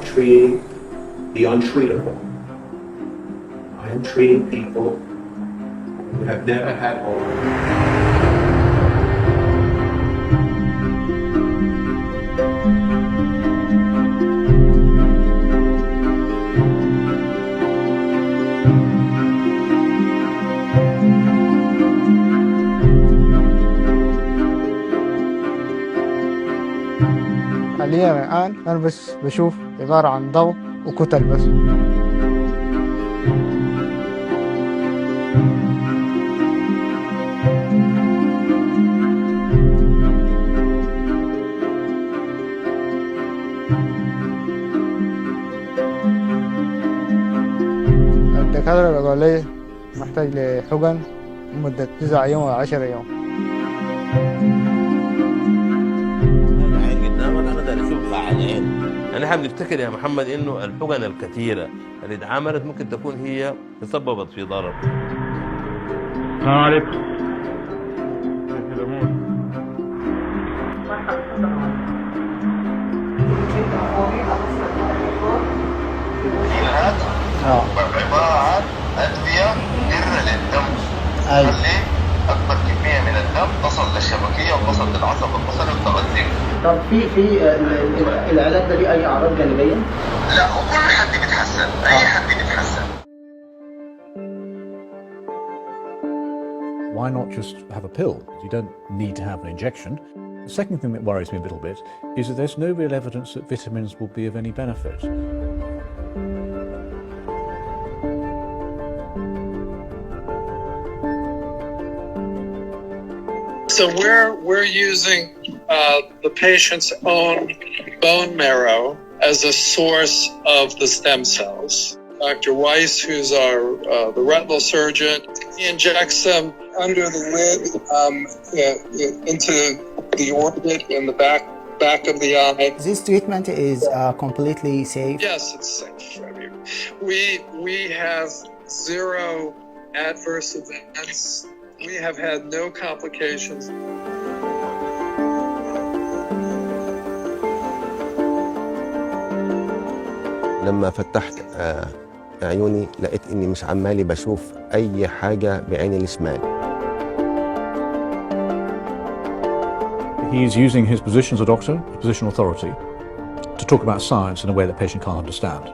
treating the untreatable. I am treating people who have never had hope. حاليا الآن أنا بس بشوف عبارة عن ضوء وكتل بس. الدكاترة قالوا لي محتاج لحقن لمدة 9 يوم أو 10 يوم. نحن نفتكر يا محمد انه الحقن الكثيره اللي اتعملت ممكن تكون هي تسببت في ضرر. السلام عليكم. عبارة عن أدوية درة للدم تخلي أكبر كمية من الدم تصل للشبكية وتصل للعصب البصري وتغذيه. طب في العلاج ده ليه أي أعراض جانبية؟ لا، وكل حد بيتحسن، أي حد بيتحسن. Why not just have a pill? You don't need to have an injection. The second thing that worries me a little bit is that there's no real evidence that vitamins will be of any benefit. So we're using the patient's own bone marrow as a source of the stem cells. Dr. Weiss, who's the retinal surgeon, he injects them under the lid into the orbit in the back of the eye. This treatment is completely safe? Yes, it's safe. I mean, we have 0 adverse events. We have had no complications. لما فتحت عيوني لقيت إني مش عمالي بشوف أي حاجة بعيني الشمال. He's using his position as a doctor, his position of authority, to talk about science in a way that patient can't understand.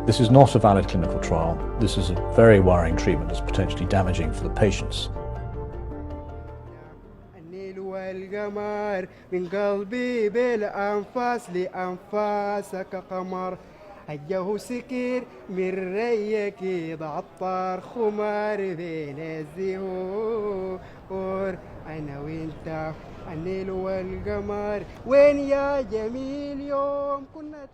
This is not a valid clinical trial. This is a very worrying treatment that's potentially damaging for the patients. القمر من قلبي بالأنفاس لأنفاسك قمر الجو سكر من ريك عطار خمار بين الزهور أنا وإنت الليل والقمر وين يا جميل يوم كنا